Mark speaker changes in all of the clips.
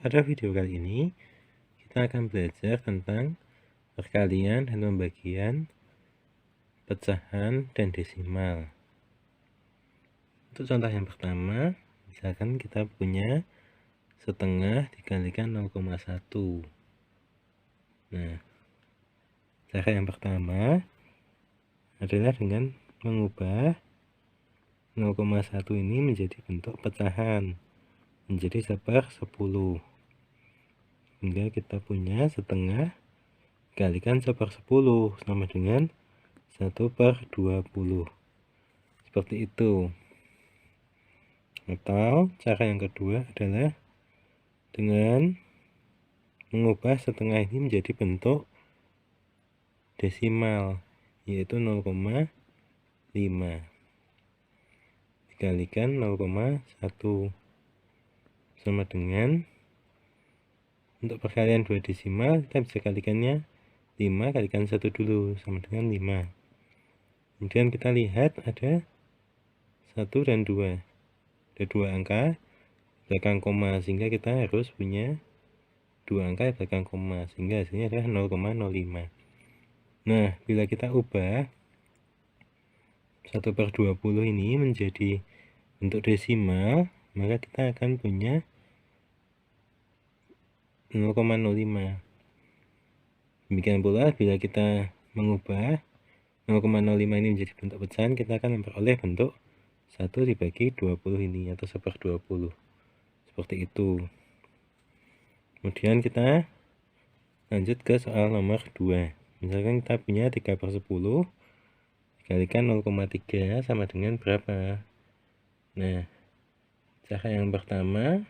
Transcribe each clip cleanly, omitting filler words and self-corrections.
Speaker 1: Pada video kali ini, kita akan belajar tentang perkalian dan pembagian, pecahan, dan desimal. Untuk contoh yang pertama, misalkan kita punya setengah dikalikan 0,1. Nah, cara yang pertama adalah dengan mengubah 0,1 ini menjadi bentuk pecahan, menjadi 1/10. Hingga kita punya setengah dikalikan 1/10 sama dengan 1/20. Seperti itu. Atau cara yang kedua adalah dengan mengubah setengah ini menjadi bentuk desimal, yaitu 0,5 dikalikan 0,1 sama dengan, untuk perkalian dua desimal kita bisa kalikannya 5 kalikan 1 dulu sama dengan 5. Kemudian kita lihat ada 1 dan 2. Ada 2 angka belakang koma, sehingga kita harus punya 2 angka belakang koma, sehingga hasilnya adalah 0,05. Nah, bila kita ubah 1/20 ini menjadi bentuk desimal, maka kita akan punya 0,05. Demikian pula bila kita mengubah 0,05 ini menjadi bentuk pecahan, kita akan memperoleh bentuk 1 dibagi 20 ini, atau 1/20. Seperti itu. Kemudian kita lanjut ke soal nomor 2. Misalkan kita punya 3/10 dikalikan 0,3 sama dengan berapa? Nah, cara yang pertama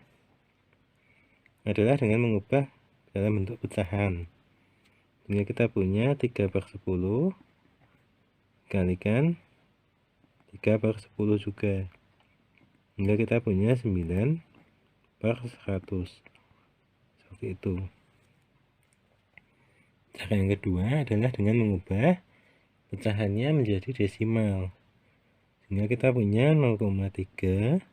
Speaker 1: adalah dengan mengubah dalam bentuk pecahan. Sehingga kita punya 3/10 dikalikan 3/10 juga, hingga kita punya 9/100. Seperti itu. Cara yang kedua adalah dengan mengubah pecahannya menjadi desimal, sehingga kita punya 0,3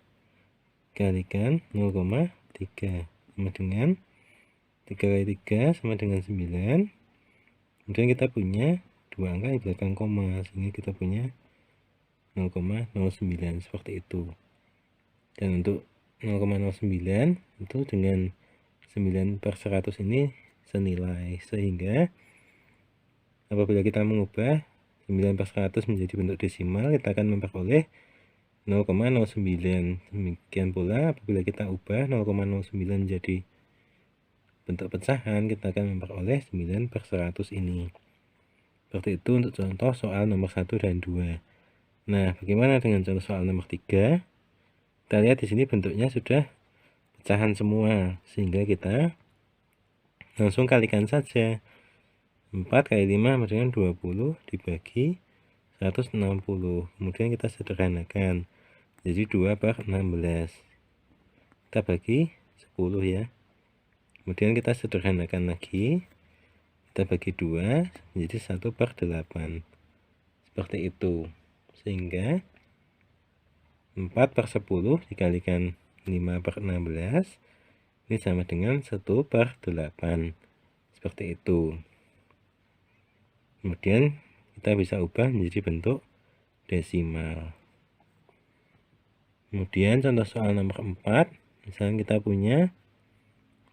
Speaker 1: dikalikan 0,3 sama dengan 3 kali 3 sama dengan 9. Kemudian kita punya 2 angka di belakang koma, sehingga kita punya 0,09. Seperti itu. Dan untuk 0,09 itu dengan 9/100 ini senilai, sehingga apabila kita mengubah 9/100 menjadi bentuk desimal, kita akan memperoleh 0,09. Demikian pula apabila kita ubah 0,09 menjadi bentuk pecahan, kita akan memperoleh 9/100 ini. Seperti itu untuk contoh soal nomor 1 dan 2. Nah, bagaimana dengan contoh soal nomor 3? Kita lihat di sini bentuknya sudah pecahan semua, sehingga kita langsung kalikan saja. 4 kali 5 sama dengan 20 dibagi 160. Kemudian kita sederhanakan, jadi 2/16. Kita bagi 10 ya. Kemudian kita sederhanakan lagi, kita bagi 2 menjadi 1/8. Seperti itu. Sehingga 4/10 dikalikan 5/16 ini sama dengan 1/8. Seperti itu. Kemudian kita bisa ubah menjadi bentuk desimal. Kemudian contoh soal nomor 4, misalnya kita punya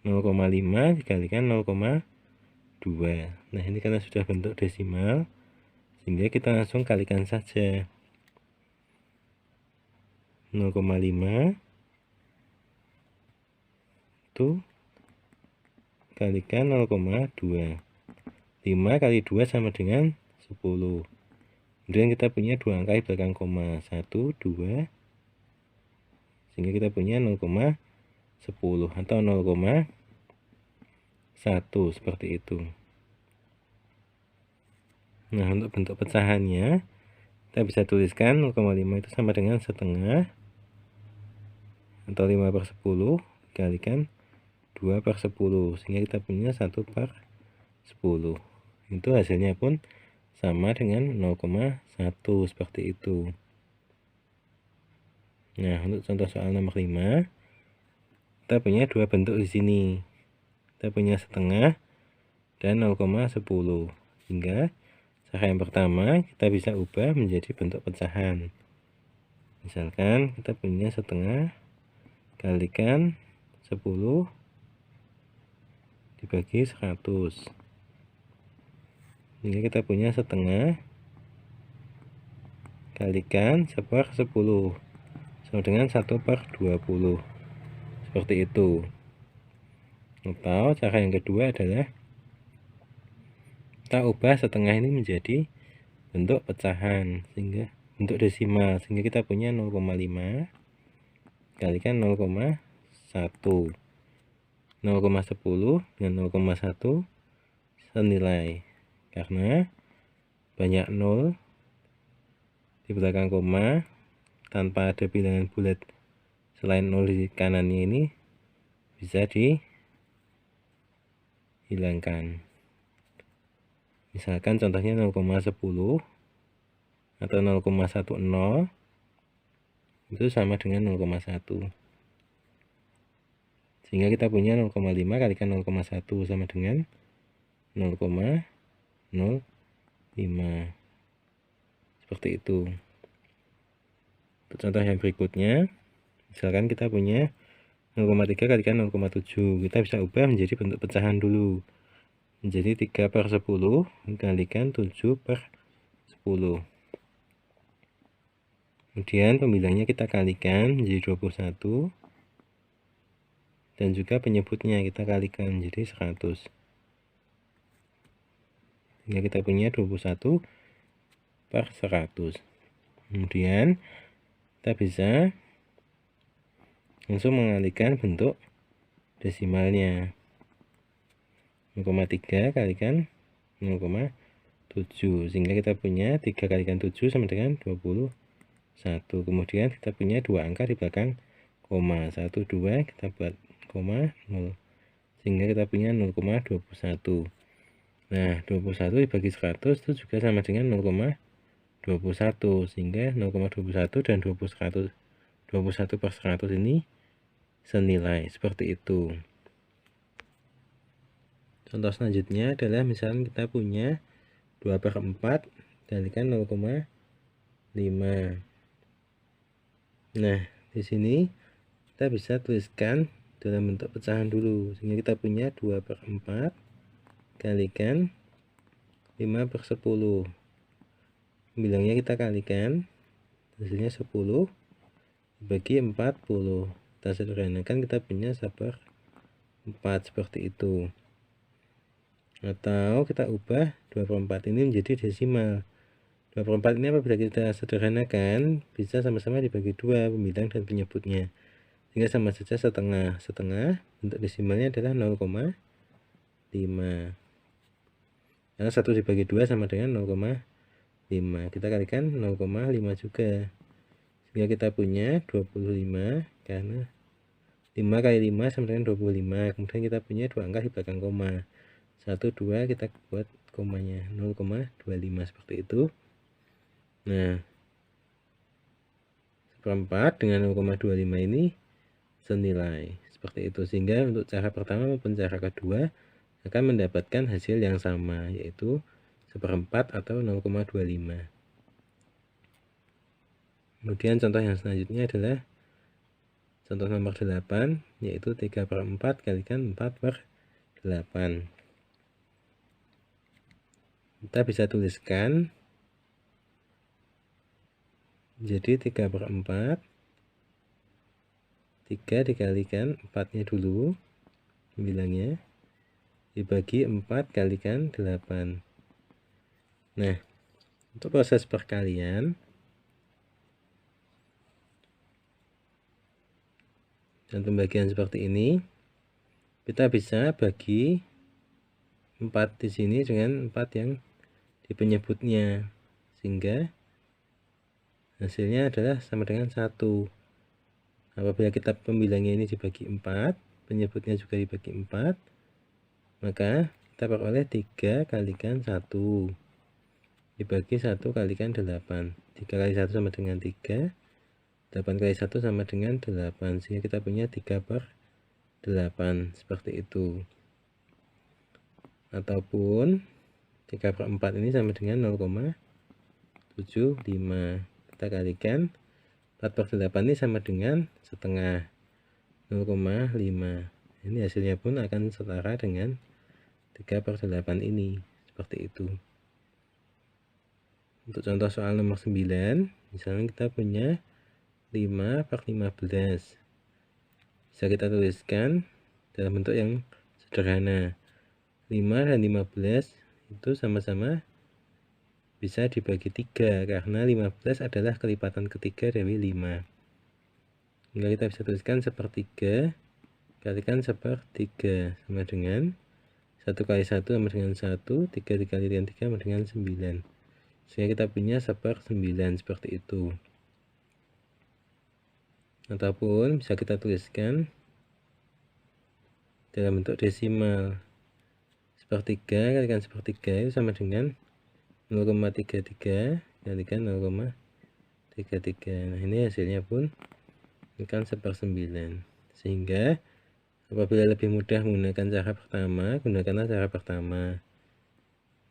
Speaker 1: 0,5 dikalikan 0,2. Nah, ini karena sudah bentuk desimal, sehingga kita langsung kalikan saja. 0,5 itu kalikan 0,2. 5 kali 2 sama dengan 10. Kemudian kita punya 2 angka di belakang koma, 1, 2, sehingga kita punya 0,10 atau 0,1, seperti itu. Nah, untuk bentuk pecahannya kita bisa tuliskan 0,5 itu sama dengan setengah, atau 5/10 dikalikan 2/10, sehingga kita punya 1/10. Itu hasilnya pun sama dengan 0,1, seperti itu. Nah, untuk contoh soal nomor 5, kita punya dua bentuk di sini. Kita punya setengah dan 0,10. Sehingga cara yang pertama kita bisa ubah menjadi bentuk pecahan. Misalkan kita punya setengah kalikan 10 dibagi 100. Sehingga kita punya setengah kalikan 1/10 sama dengan 1/20. Seperti itu. Atau cara yang kedua adalah kita ubah setengah ini menjadi bentuk pecahan, sehingga bentuk desimal, sehingga kita punya 0,5 kalikan 0,1. 0,10 dengan 0,1 senilai, karena banyak 0 di belakang koma tanpa ada bilangan bulat selain 0 di kanannya ini bisa dihilangkan. Misalkan contohnya 0,10 atau 0,10 itu sama dengan 0,1. Sehingga kita punya 0,5 kalikan 0,1 sama dengan 0,05. Seperti itu. Untuk contoh yang berikutnya, misalkan kita punya 0,3 kalikan 0,7, kita bisa ubah menjadi bentuk pecahan dulu. Menjadi 3/10 kalikan 7/10. Kemudian pembilangnya kita kalikan menjadi 21. Dan juga penyebutnya kita kalikan menjadi 100. Sehingga kita punya 21/100. Kemudian kita bisa langsung mengalihkan bentuk desimalnya. 0,3 kalikan 0,7, sehingga kita punya 3 kalikan 7 sama dengan 21. Kemudian kita punya dua angka di belakang koma, 1, 2, kita buat koma 0, sehingga kita punya 0,21. Nah, 21 dibagi 100 itu juga sama dengan 0,21, sehingga 0,21 dan 21/100 ini senilai. Seperti itu. Contoh selanjutnya adalah misalnya kita punya 2/4 kalikan 0,5. Nah, di sini kita bisa tuliskan dalam bentuk pecahan dulu, sehingga kita punya 2/4 kalikan 5/10. Bilangnya kita kalikan, hasilnya 10 dibagi 40. Kita sederhanakan, kita punya 1/4 seperti itu. Atau kita ubah 2/4 ini menjadi desimal. 2/4 ini apabila kita sederhanakan bisa sama-sama dibagi 2 pembilang dan penyebutnya, sehingga sama saja setengah. Setengah bentuk desimalnya adalah 0,5, karena 1 dibagi 2 sama dengan 0,5. Kita kalikan 0,5 juga, sehingga kita punya 25, karena 5 kali 5 sama dengan 25. Kemudian kita punya dua angka di belakang koma, 1, 2, kita buat komanya 0,25 seperti itu. Nah, 1/4 dengan 0,25 ini senilai seperti itu, sehingga untuk cara pertama maupun cara kedua akan mendapatkan hasil yang sama, yaitu 1/4 atau 0,25. Kemudian contoh yang selanjutnya adalah contoh nomor 8, yaitu 3/4 kalikan 4/8. Kita bisa tuliskan jadi 3/4, 3 dikalikan 4-nya dulu, bilangnya dibagi 4 kalikan 8. Nah, untuk proses perkalian dan pembagian seperti ini, kita bisa bagi 4 di sini dengan 4 yang di penyebutnya, sehingga hasilnya adalah sama dengan 1. Apabila kita pembilangnya ini dibagi 4, penyebutnya juga dibagi 4, maka kita peroleh 3 kalikan 1 dibagi 1 kalikan 8. 3 kali 1 sama dengan 3, 8 kali 1 sama dengan 8, sehingga kita punya 3/8. 8 seperti itu. Ataupun 3/4 ini sama dengan 0,75. Kita kalikan 4/8 ini sama dengan setengah 0,5. Ini hasilnya pun akan setara dengan 3/8 ini, seperti itu. Untuk contoh soal nomor 9, misalnya kita punya 5/15. Bisa kita tuliskan dalam bentuk yang sederhana. 5 dan 15 itu sama-sama bisa dibagi 3, karena 15 adalah kelipatan ketiga dari 5. Hingga kita bisa tuliskan 1/3 kalikan 1/3 sama dengan 1 kali 1 sama dengan 1, 3 dikali dengan 3 sama dengan 9. Sehingga kita punya 1/9 seperti itu. Ataupun bisa kita tuliskan dalam bentuk desimal. 1/3 kalikan 1/3 itu sama dengan 0,33 kalikan 0,33. Nah, ini hasilnya pun akan 1/9. Sehingga apabila lebih mudah menggunakan cara pertama, gunakanlah cara pertama.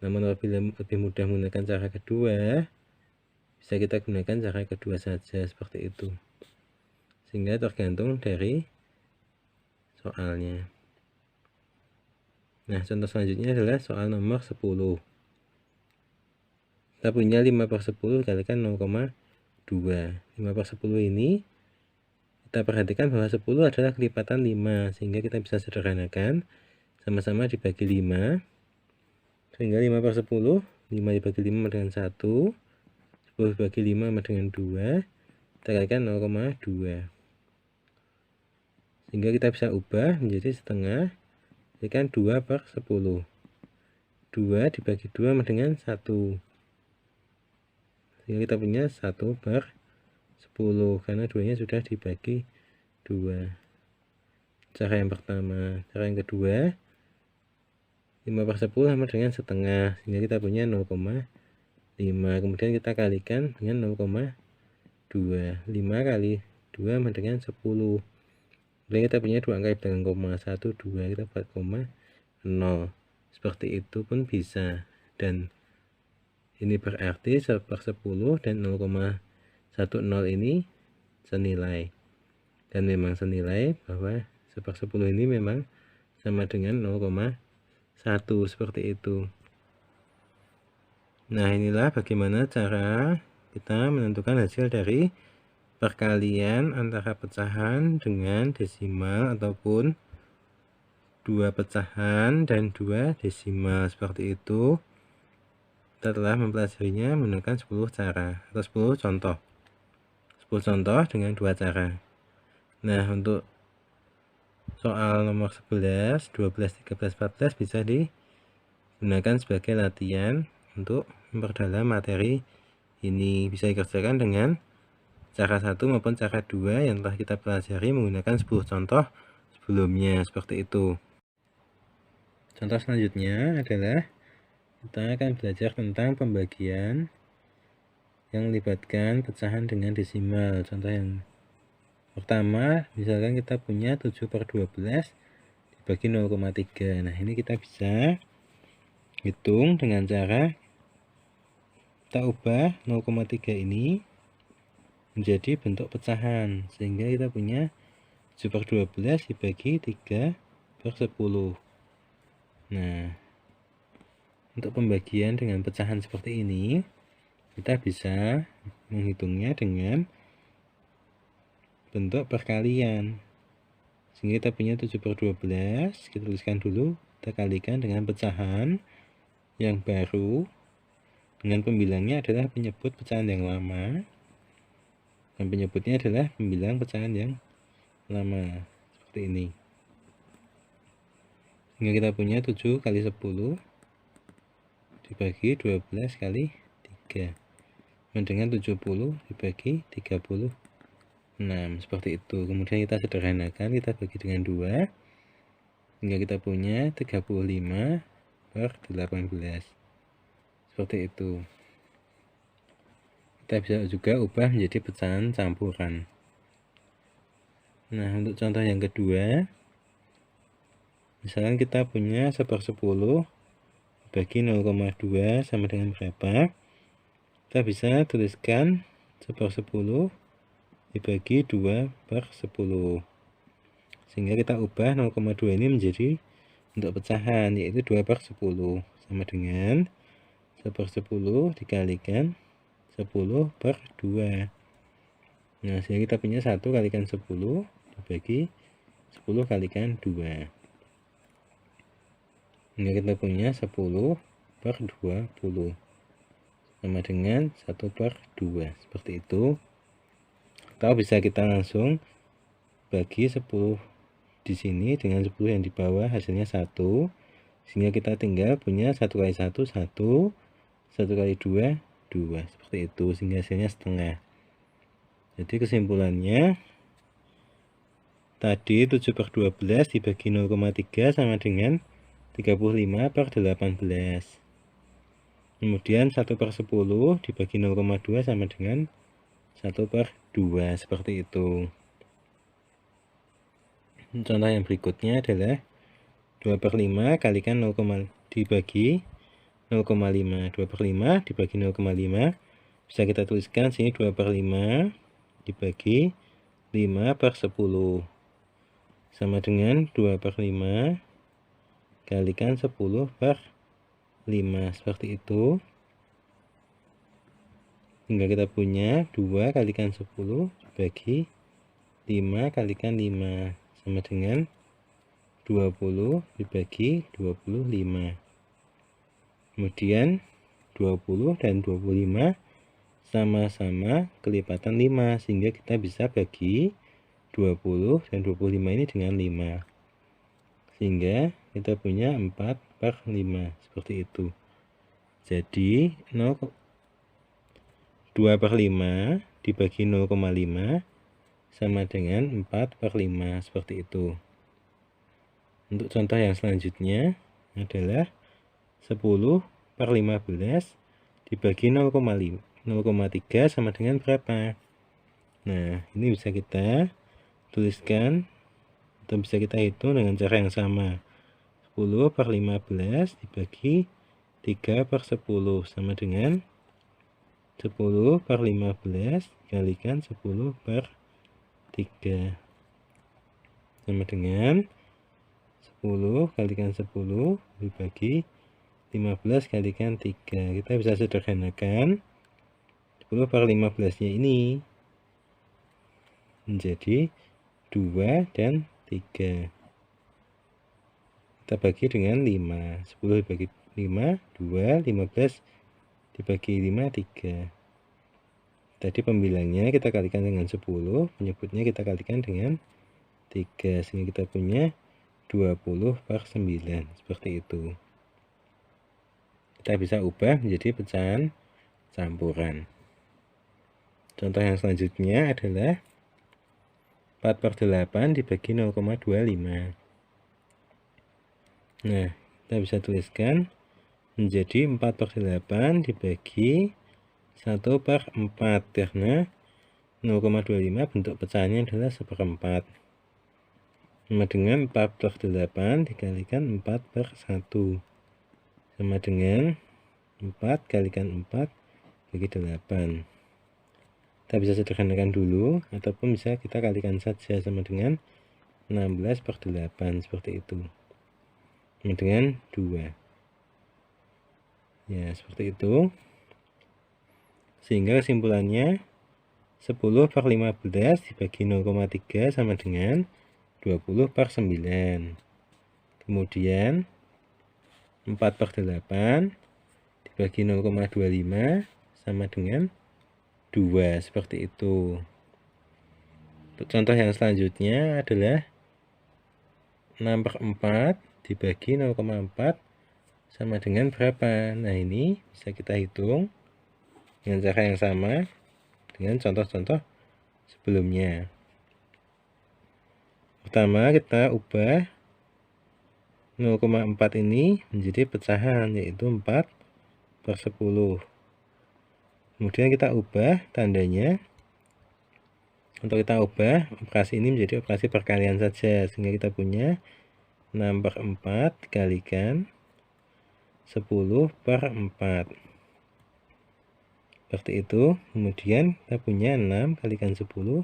Speaker 1: Namun apabila lebih mudah menggunakan cara kedua, bisa kita gunakan cara kedua saja, seperti itu. Sehingga tergantung dari soalnya. Nah, contoh selanjutnya adalah soal nomor 10. Kita punya 5/10 kalikan 0,2. 5/10 ini kita perhatikan bahwa 10 adalah kelipatan 5, sehingga kita bisa sederhanakan sama-sama dibagi 5. Sehingga 5/10, 5 dibagi 5 dengan 1, 10 dibagi 5 sama dengan 2, kita kalikan 0,2. Sehingga kita bisa ubah menjadi setengah, kalikan 2/10. 2 dibagi 2 sama dengan 1. Sehingga kita punya 1/10, karena 2-nya sudah dibagi 2. Cara yang pertama. Cara yang kedua, 5/10 sama dengan setengah, sehingga kita punya 0,5. Kemudian kita kalikan dengan 0,2. 5 kali 2 sama dengan 10. Kemudian kita punya 2 angka dengan koma, 1, 2, kita buat koma 0. Seperti itu pun bisa. Dan ini berarti 1/10 dan 0,10 ini senilai. Dan memang senilai bahwa 1/10 ini memang sama dengan 0,1, seperti itu. Nah, inilah bagaimana cara kita menentukan hasil dari perkalian antara pecahan dengan desimal ataupun 2 pecahan dan 2 desimal, seperti itu. Kita telah mempelajarinya menggunakan 10 cara atau 10 contoh. 10 contoh dengan 2 cara. Nah, untuk soal nomor 11, 12, 13, 14 bisa digunakan sebagai latihan untuk memperdalam materi ini. Bisa dikerjakan dengan cara 1 maupun cara 2 yang telah kita pelajari menggunakan 10 contoh sebelumnya, seperti itu. Contoh selanjutnya adalah kita akan belajar tentang pembagian yang melibatkan pecahan dengan desimal. Contoh yang pertama, misalkan kita punya 7/12 dibagi 0,3. Nah, ini kita bisa hitung dengan cara kita ubah 0,3 ini menjadi bentuk pecahan, sehingga kita punya 7/12 dibagi 3/10. Nah, untuk pembagian dengan pecahan seperti ini, kita bisa menghitungnya dengan bentuk perkalian. Sehingga kita punya 7/12, kita tuliskan dulu, kita kalikan dengan pecahan yang baru, dengan pembilangnya adalah penyebut pecahan yang lama, dan penyebutnya adalah pembilang pecahan yang lama, seperti ini. Sehingga kita punya 7 kali 10 dibagi 12 kali 3 dengan 70 dibagi 36, seperti itu. Kemudian kita sederhanakan, kita bagi dengan 2 hingga kita punya 35/18, seperti itu. Kita bisa juga ubah menjadi pecahan campuran. Nah, untuk contoh yang kedua, Misalkan kita punya 1/10 bagi 0,2 sama dengan berapa? Kita bisa tuliskan 1/10 dibagi 2/10. Sehingga kita ubah 0,2 ini menjadi bentuk pecahan, yaitu 2/10 sama dengan 1/10 dikalikan 10/2. Nah, sehingga kita punya 1 kalikan 10 dibagi 10 kalikan 2. Sehingga kita punya 10/20 sama dengan 1/2. Seperti itu. Atau bisa kita langsung bagi 10 di sini dengan 10 yang di bawah, hasilnya 1. Sehingga kita tinggal punya 1 kali 1, 1. 1 kali 2, 2. Seperti itu, sehingga hasilnya setengah. Jadi kesimpulannya, tadi 7/12 dibagi 0,3 sama dengan 35/18. Kemudian 1/10 dibagi 0,2 sama dengan 1/2. Seperti itu. Contoh yang berikutnya adalah 2/5 kalikan 0, dibagi 0,5. 2/5 dibagi 0,5. Bisa kita tuliskan sini 2/5 dibagi 5/10. Sama dengan 2/5 kalikan 10/5. Seperti itu. Hingga kita punya 2 kalikan 10 dibagi 5 kalikan 5 sama dengan 20 dibagi 25. Kemudian 20 dan 25 sama-sama kelipatan 5, sehingga kita bisa bagi 20 dan 25 ini dengan 5. Sehingga kita punya 4/5. Seperti itu. Jadi 2/5 dibagi 0,5 sama dengan 4/5. Seperti itu. Untuk contoh yang selanjutnya adalah 10/15 dibagi 0,3 sama dengan berapa? Nah, ini bisa kita tuliskan atau bisa kita hitung dengan cara yang sama. 10/15 dibagi 3/10 sama dengan 10/15 dikalikan 10/3 sama dengan 10 kalikan 10 dibagi 15 kalikan 3. Kita bisa sederhanakan 10/15 nya ini menjadi 2 dan 3. Kita bagi dengan 5. 10 dibagi 5, 2. 15 dibagi 5, 3. Tadi pembilangnya kita kalikan dengan 10, penyebutnya kita kalikan dengan 3. Sehingga kita punya 20/9. Seperti itu. Kita bisa ubah menjadi pecahan campuran. Contoh yang selanjutnya adalah 4/8 dibagi 0,25. Nah, kita bisa tuliskan menjadi 4/8 dibagi 1/4, karena 0,25 bentuk pecahannya adalah 1/4. Sama dengan 4/8 dikalikan 4/1. Sama dengan 4 kalikan 4 bagi 8. Kita bisa sederhanakan dulu, ataupun bisa kita kalikan saja sama dengan 16/8. Seperti itu. Sama dengan 2. Ya, seperti itu. Sehingga kesimpulannya 10/15 dibagi 0,3 sama dengan 20/9. Kemudian 4/8 dibagi 0,25 sama dengan 2. Seperti itu. Untuk contoh yang selanjutnya adalah 6/4 dibagi 0,4 sama dengan berapa? Nah, ini bisa kita hitung dengan cara yang sama dengan contoh-contoh sebelumnya. Pertama, kita ubah 0,4 ini menjadi pecahan, yaitu 4/10. Kemudian kita ubah tandanya. Untuk kita ubah operasi ini menjadi operasi perkalian saja, sehingga kita punya 6/4 dikalikan 10/4. Seperti itu. Kemudian kita punya 6 kalikan 10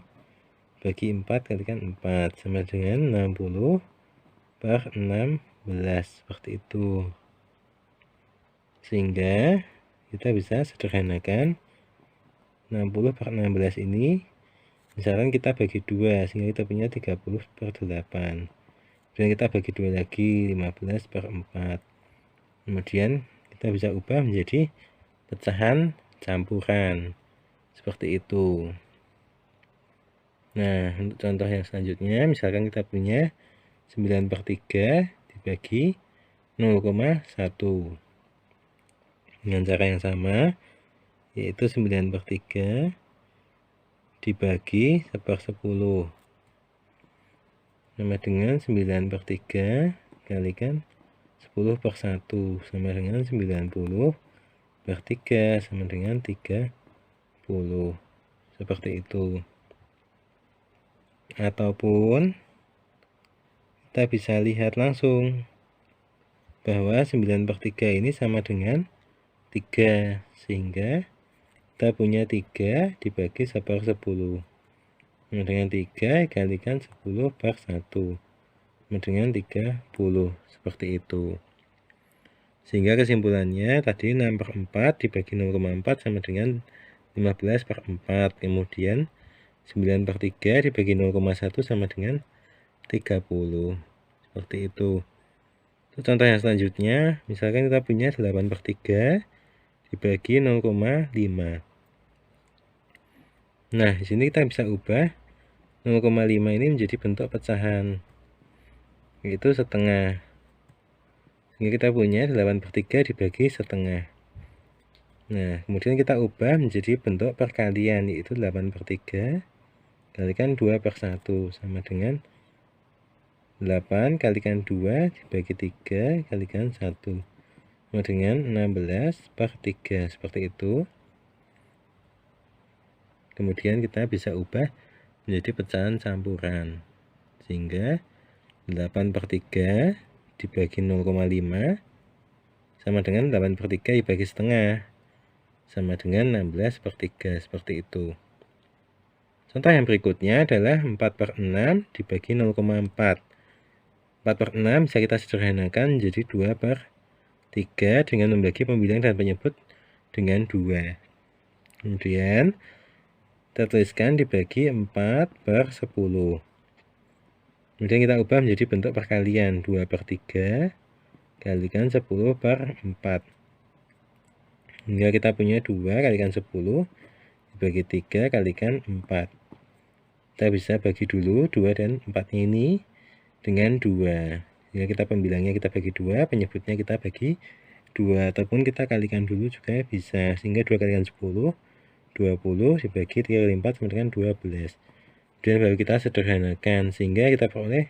Speaker 1: bagi 4 kalikan 4 sama dengan 60/16. Seperti itu. Sehingga kita bisa sederhanakan 60/16 ini, misalkan kita bagi 2 sehingga kita punya 30/8. Kemudian kita bagi 2 lagi 15/4. Kemudian kita bisa ubah menjadi pecahan campuran seperti itu. Nah, untuk contoh yang selanjutnya, misalkan kita punya 9/3 dibagi 0,1 dengan cara yang sama, yaitu 9/3 dibagi 1/10 sama dengan 9/3 kalikan 10/1 sama dengan 90/3 sama dengan 30. Seperti itu. Ataupun kita bisa lihat langsung bahwa 9/3 ini sama dengan 3, sehingga kita punya 3 dibagi 1/10 sama dengan 3 kalikan 10/1 sama dengan 30. Seperti itu. Sehingga kesimpulannya tadi 6/4 dibagi 0,4 sama dengan 15/4. Kemudian 9/3 dibagi 0,1 sama dengan 30. Seperti itu. Untuk contoh yang selanjutnya, misalkan kita punya 8/3 dibagi 0,5. Nah, di sini kita bisa ubah 0,5 ini menjadi bentuk pecahan, yaitu setengah. Sehingga kita punya 8/3 dibagi setengah. Nah, kemudian kita ubah menjadi bentuk perkalian, yaitu 8/3 kalikan 2/1 sama dengan 8 kalikan 2 dibagi 3 kalikan 1 sama dengan 16/3. Seperti itu. Kemudian kita bisa ubah menjadi pecahan campuran, sehingga 8/3 dibagi 0,5 sama dengan 8/3 dibagi setengah sama dengan 16/3. Seperti itu. Contoh yang berikutnya adalah 4/6 dibagi 0,4. 4/6 bisa kita sederhanakan menjadi 2/3 dengan membagi pembilang dan penyebut dengan 2. Kemudian kita tuliskan dibagi 4/10. Kemudian kita ubah menjadi bentuk perkalian, 2/3 kalikan 10/4. Hingga kita punya 2 kalikan 10 dibagi 3 kalikan 4. Kita bisa bagi dulu 2 dan 4-nya ini dengan 2. Hingga kita pembilangnya kita bagi 2, penyebutnya kita bagi 2. Ataupun kita kalikan dulu juga bisa. Sehingga 2 kalikan 10, 20 dibagi 3 kali 4 sama dengan 12. Kemudian baru kita sederhanakan, sehingga kita peroleh,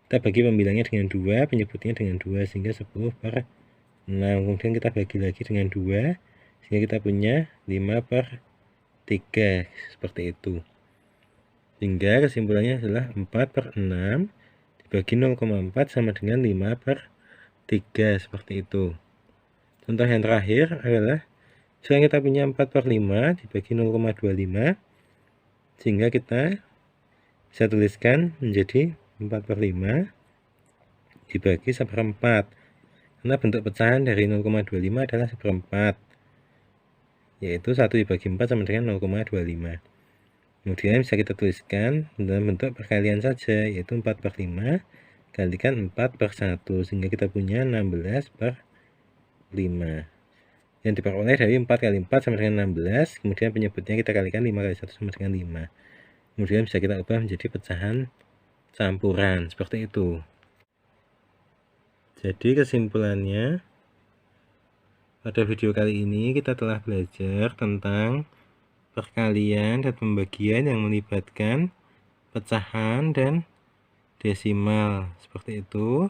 Speaker 1: kita bagi pembilangnya dengan 2, penyebutnya dengan 2, sehingga 10/6. Kemudian kita bagi lagi dengan 2, sehingga kita punya 5/3. Seperti itu. Sehingga kesimpulannya adalah 4/6 dibagi 0,4 sama dengan 5/3. Seperti itu. Contoh yang terakhir adalah sekarang kita punya 4/5 dibagi 0,25, sehingga kita bisa tuliskan menjadi 4/5 dibagi 1/4. Karena bentuk pecahan dari 0,25 adalah 1/4, yaitu 1 dibagi 4 sama dengan 0,25. Kemudian bisa kita tuliskan dalam bentuk perkalian saja, yaitu 4/5 kalikan 4/1, sehingga kita punya 16/5. Yang diperoleh dari 4 kali 4 sama dengan 16, kemudian penyebutnya kita kalikan 5 kali 1 sama dengan 5. Kemudian bisa kita ubah menjadi pecahan campuran, seperti itu. Jadi kesimpulannya, pada video kali ini kita telah belajar tentang perkalian dan pembagian yang melibatkan pecahan dan desimal, seperti itu.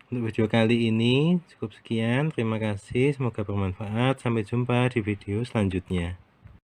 Speaker 1: Untuk video kali ini cukup sekian. Terima kasih, semoga bermanfaat. Sampai jumpa di video selanjutnya.